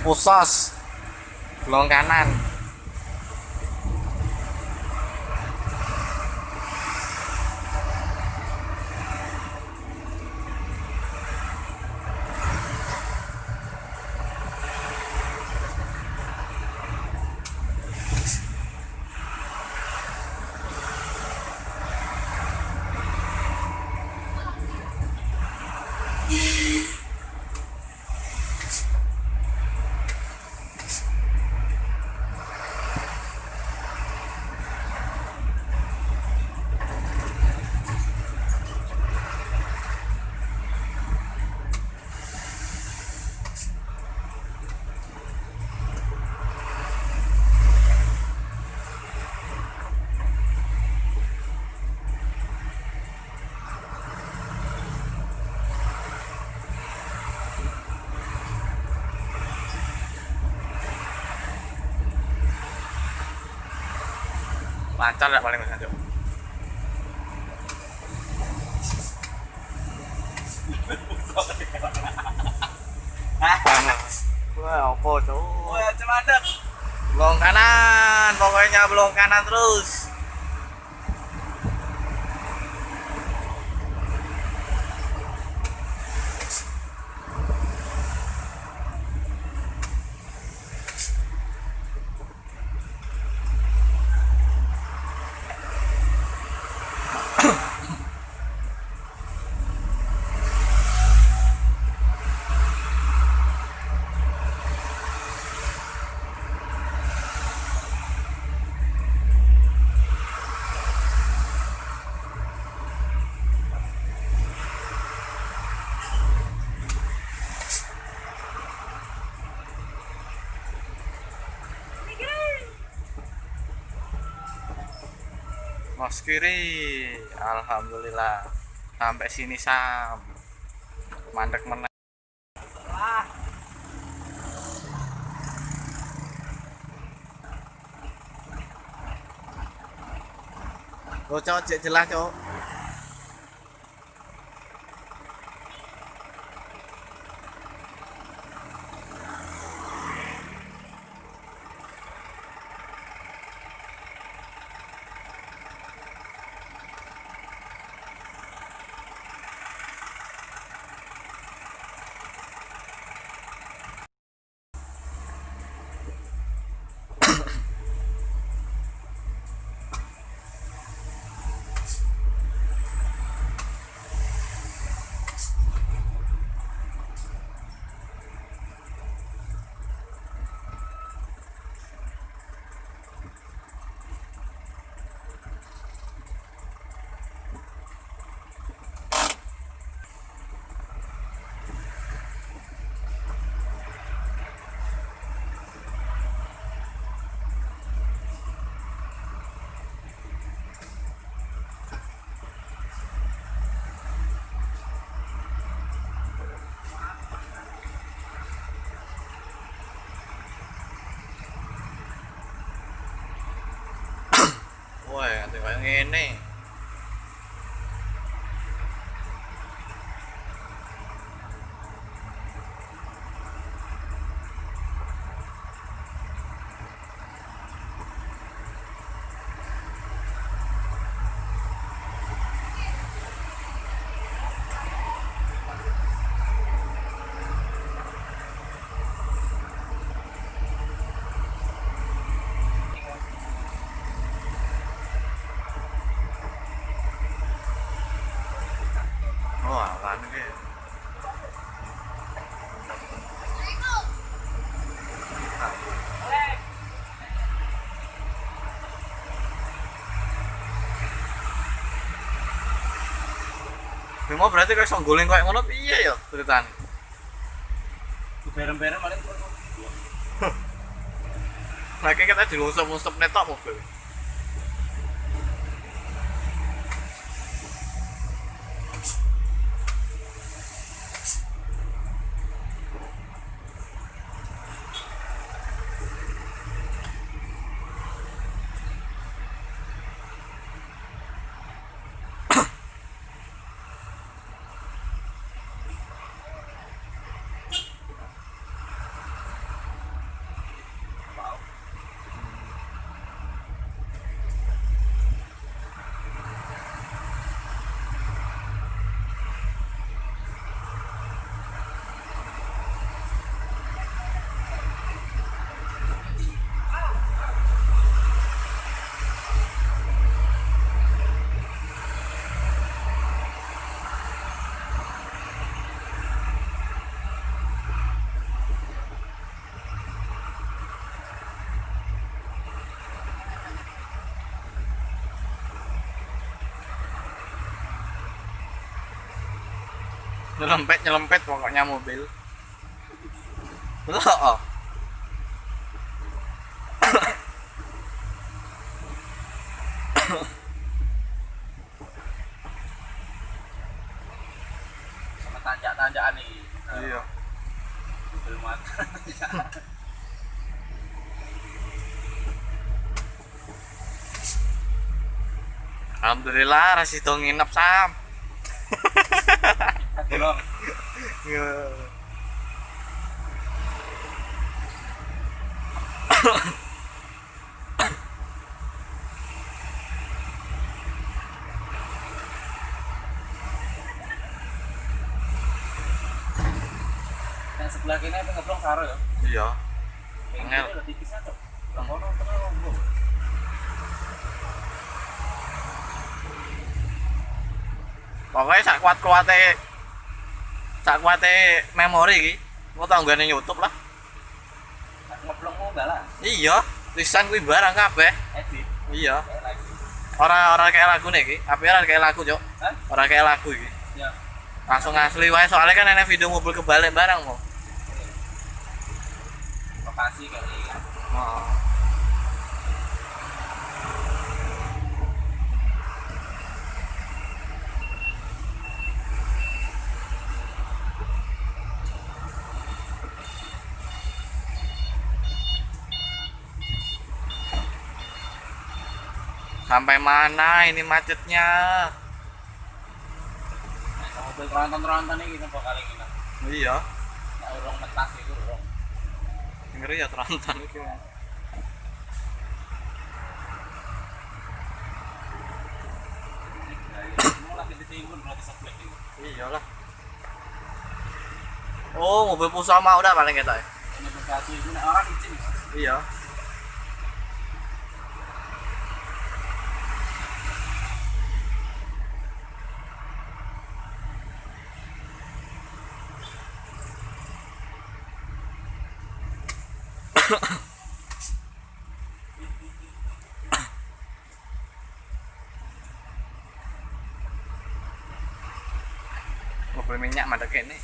Usos belong kanan. Lancar ya paling lancar. Wah, apa tuh? Wah, cemadak. Belong kanan, pokoknya belong kanan terus. Mas kiri, alhamdulillah sampai sini sam, mandek meneh. Lo cok cek jelas cok. Wah, nanti kayak ngene. Wah, kan iki. Bimo berarti kayak songgoleng kayak ngono piye ya ceritane? Berem-berem paling Lagi kita dilungsep-lungsep netok mobil. Nyelempet pokoknya mobil. Loh. Oh. Sama tanjak-tanjakan nih. Iya. Mobil muat. Alhamdulillah rasido nginep Sam. Belum. Iya. Yang sebelah kini itu ngeblong karo ya. Iya. Yang Angel. ini udah tipisnya tuh. Blong kono tengah lombo. Pokoknya sak kuate memori iki. Engko tau nggone YouTube lah. Ngeblongmu enggak lah. Iya, tulisan kuwi barang kabeh. Edit. Iya. Kayak lagi. Ora kayak lagu nih iki. Tapi ora kayak lagu, Cok. Hah? Ora kayak lagu iki. Ya. Langsung asli wae soalnya kan enek video mobil kebalik barang mau. Lokasi kayak ini. Heeh. Sampai mana ini macetnya? Nah, mobil tronton-tronton ini kita bakal ini. Iya, Nah, urung metas itu urung. ngeri ya tronton iki. Mau lagi ditimbun berarti sebelah ini. Iyalah. Oh, mobil Pusama udah paling kita. Ini berkasi itu nek orang izin. Iya. Mobil minyak mandek ini.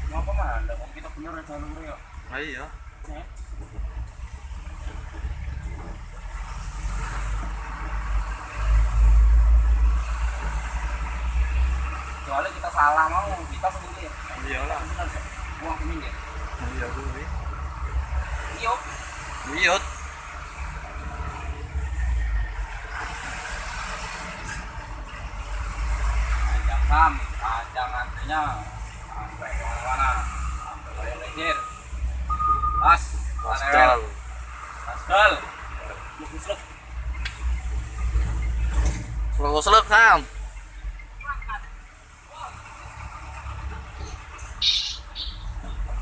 Ngapa mah? Ndak wong kita bener jalur ya. Ah iya. Ya. Soalnya kita salah mau kita sendiri. Iyalah. Buang minggir. Iya kuwi. Iyo. Iya. Panjang sam, panjang antrinya sampai kemana-mana, sampai bayar leher. Pas, Pascal. Pascal. Luk-luk. Seluk-seluk Sam.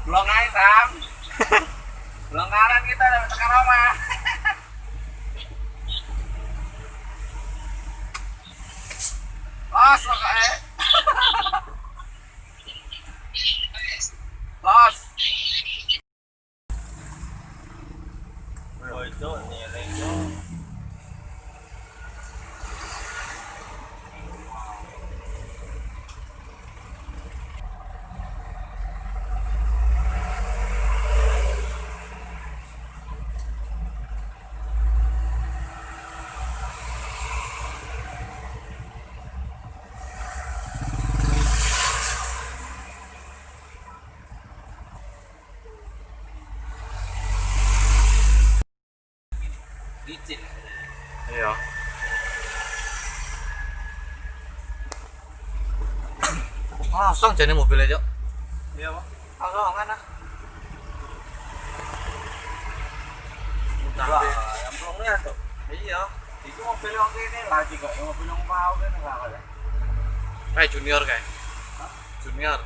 Belum naik sam. Belum kanan kita udah tekan rumah. Los lo kayak. Los. Oh itu nilai itu. Licin. Iya. Kosong jane mobilnya, Cok. Iya, Pak. Kosongan ah. Wah, yang belum lihat tuh. Iya. Itu mobil yang ini lagi kok, yang mobil yang mau kan enggak ada. Kayak junior kayak. Hah? Junior.